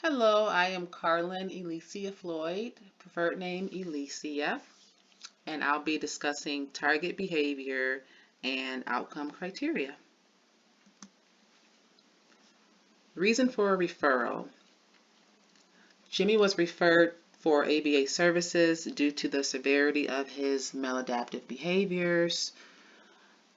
Hello, I am Carlyn Ellicia Floyd, preferred name Ellicia, and I'll be discussing target behavior and outcome criteria. Reason for a referral. Jimmy was referred for ABA services due to the severity of his maladaptive behaviors.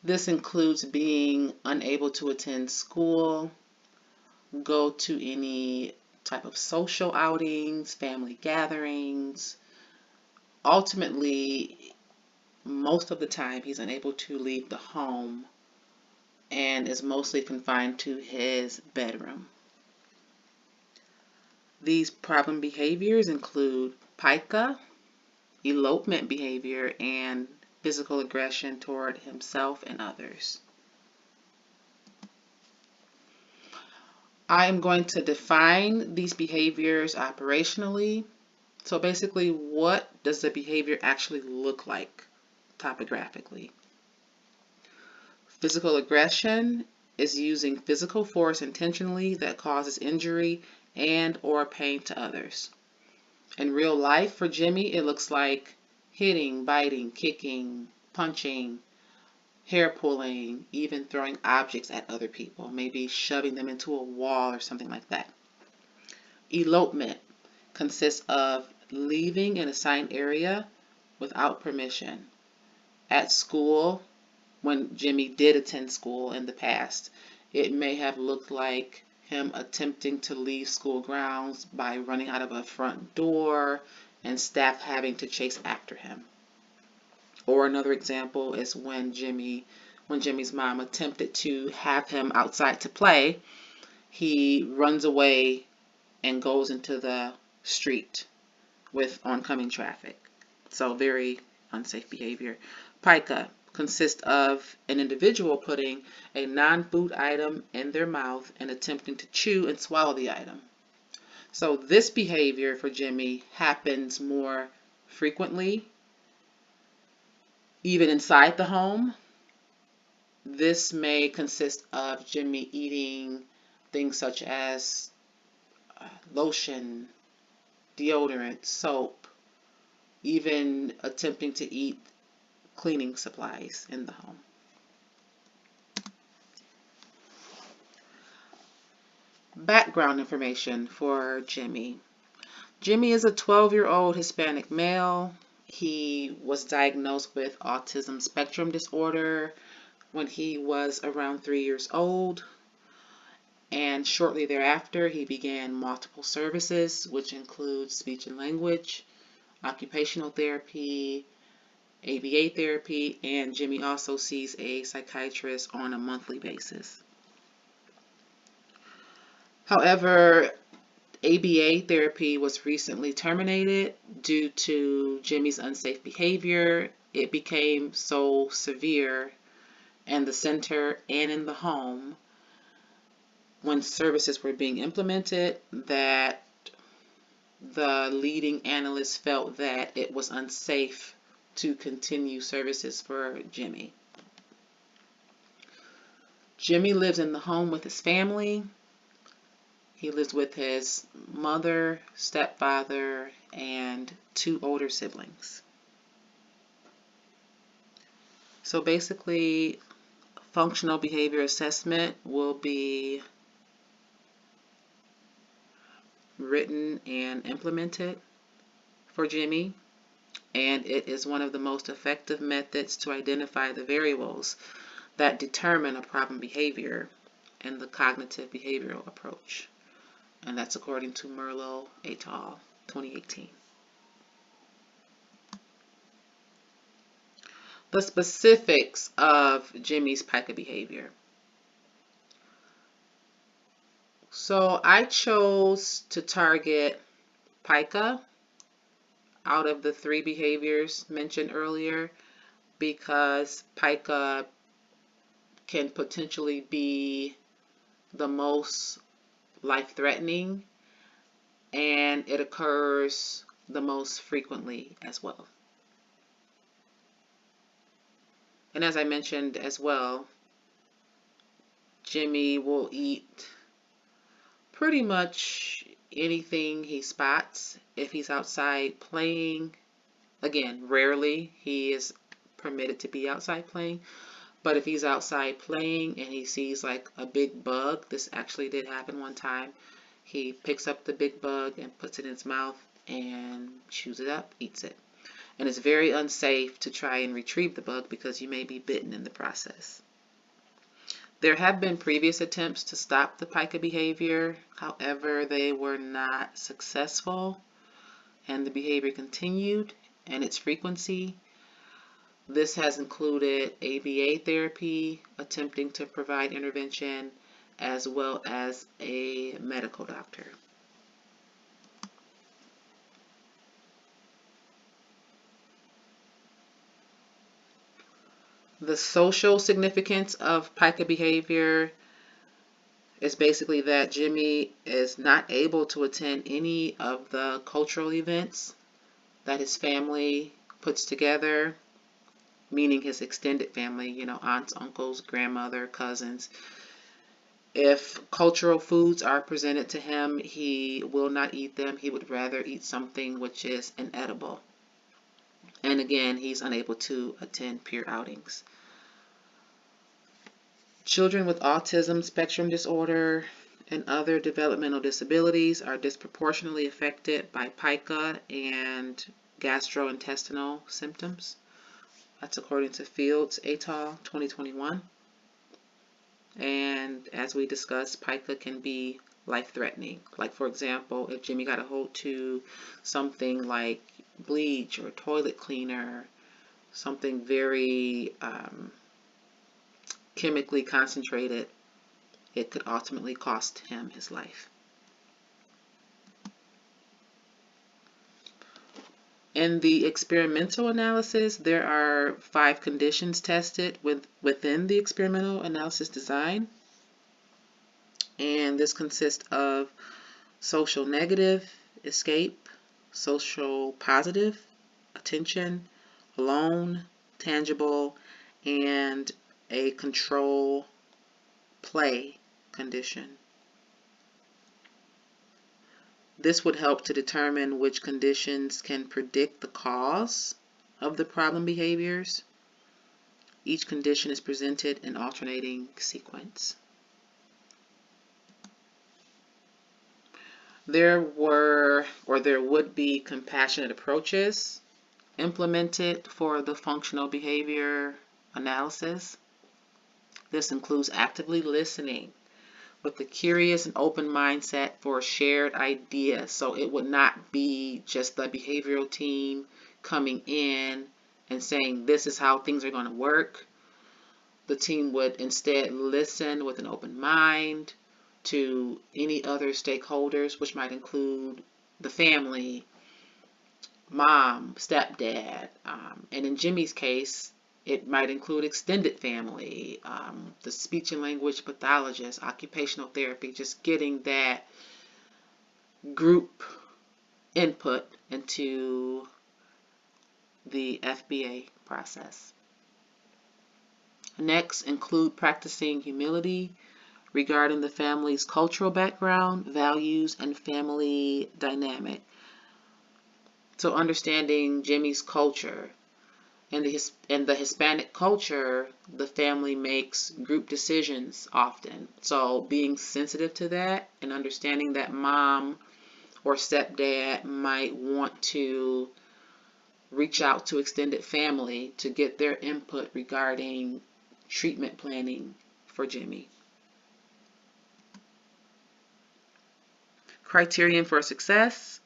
This includes being unable to attend school, go to any type of social outings, family gatherings. Ultimately, most of the time he's unable to leave the home and is mostly confined to his bedroom. These problem behaviors include pica, elopement behavior, and physical aggression toward himself and others. I am going to define these behaviors operationally. So basically, what does the behavior actually look like topographically? Physical aggression is using physical force intentionally that causes injury and or pain to others. In real life, for Jimmy, it looks like hitting, biting, kicking, punching, hair pulling, even throwing objects at other people, maybe shoving them into a wall or something like that. Elopement consists of leaving an assigned area without permission. At school, when Jimmy did attend school in the past, it may have looked like him attempting to leave school grounds by running out of a front door and staff having to chase after him. Or another example is when Jimmy's mom attempted to have him outside to play, he runs away and goes into the street with oncoming traffic. So very unsafe behavior. Pica consists of an individual putting a non-food item in their mouth and attempting to chew and swallow the item. So this behavior for Jimmy happens more frequently, even inside the home. This may consist of Jimmy eating things such as lotion, deodorant, soap, even attempting to eat cleaning supplies in the home. Background information for Jimmy. Jimmy is a 12-year-old Hispanic male. He was diagnosed with autism spectrum disorder when he was around 3 years old. And shortly thereafter, he began multiple services, which include speech and language, occupational therapy, ABA therapy, and Jimmy also sees a psychiatrist on a monthly basis. However, ABA therapy was recently terminated due to Jimmy's unsafe behavior. It became so severe in the center and in the home when services were being implemented that the leading analysts felt that it was unsafe to continue services for Jimmy. Jimmy lives in the home with his family. He lives with his mother, stepfather, and 2 older siblings. So basically, functional behavior assessment will be written and implemented for Jimmy, and it is one of the most effective methods to identify the variables that determine a problem behavior in the cognitive behavioral approach. And that's according to Merlo et al., 2018. The specifics of Jimmy's pica behavior. So I chose to target pica out of the 3 behaviors mentioned earlier because pica can potentially be the most life-threatening, and it occurs the most frequently as well. And as I mentioned as well, Jimmy will eat pretty much anything he spots. If he's outside playing, again, rarely he is permitted to be outside playing, but if he's outside playing and he sees like a big bug, this actually did happen one time, he picks up the big bug and puts it in his mouth and chews it up, eats it. And it's very unsafe to try and retrieve the bug because you may be bitten in the process. There have been previous attempts to stop the pica behavior. However, they were not successful and the behavior continued and its frequency. This has included FBA therapy, attempting to provide intervention, as well as a medical doctor. The social significance of pica behavior is basically that Jimmy is not able to attend any of the cultural events that his family puts together, meaning his extended family, aunts, uncles, grandmother, cousins. If cultural foods are presented to him, he will not eat them. He would rather eat something which is inedible. And again, he's unable to attend peer outings. Children with autism spectrum disorder and other developmental disabilities are disproportionately affected by pica and gastrointestinal symptoms. That's according to Fields et al. 2021. And as we discussed, pica can be life-threatening. Like, for example, if Jimmy got a hold to something like bleach or toilet cleaner, something very chemically concentrated, it could ultimately cost him his life. In the experimental analysis, there are 5 conditions tested within the experimental analysis design. And this consists of social negative, escape, social positive, attention, alone, tangible, and a control play condition. This would help to determine which conditions can predict the cause of the problem behaviors. Each condition is presented in alternating sequence. There would be compassionate approaches implemented for the functional behavior analysis. This includes actively listening with a curious and open mindset for a shared idea. So it would not be just the behavioral team coming in and saying this is how things are going to work. The team would instead listen with an open mind to any other stakeholders, which might include the family, mom, stepdad, and in Jimmy's case, it might include extended family, the speech and language pathologist, occupational therapy, just getting that group input into the FBA process. Next, include practicing humility regarding the family's cultural background, values, and family dynamic. So understanding Jimmy's culture. In the Hispanic culture, the family makes group decisions often. So being sensitive to that and understanding that mom or stepdad might want to reach out to extended family to get their input regarding treatment planning for Jimmy. Criterion for success.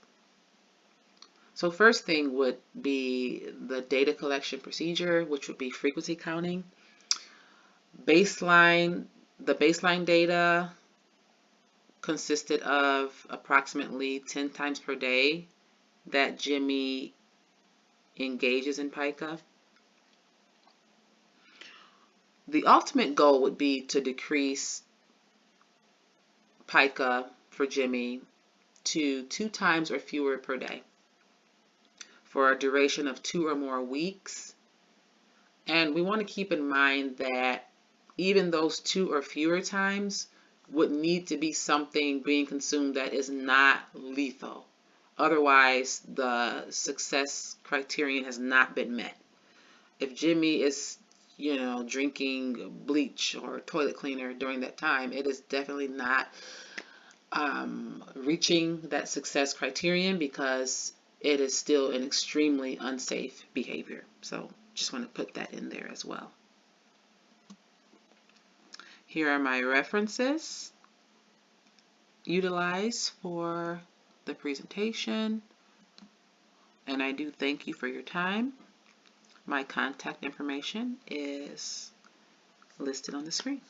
So first thing would be the data collection procedure, which would be frequency counting. The baseline data consisted of approximately 10 times per day that Jimmy engages in pica. The ultimate goal would be to decrease pica for Jimmy to 2 times or fewer per day for a duration of 2 or more weeks. And we want to keep in mind that even those 2 or fewer times would need to be something being consumed that is not lethal. Otherwise, the success criterion has not been met. If Jimmy is, drinking bleach or toilet cleaner during that time, it is definitely not reaching that success criterion because it is still an extremely unsafe behavior. So just want to put that in there as well. Here are my references utilized for the presentation, and I do thank you for your time. My contact information is listed on the screen.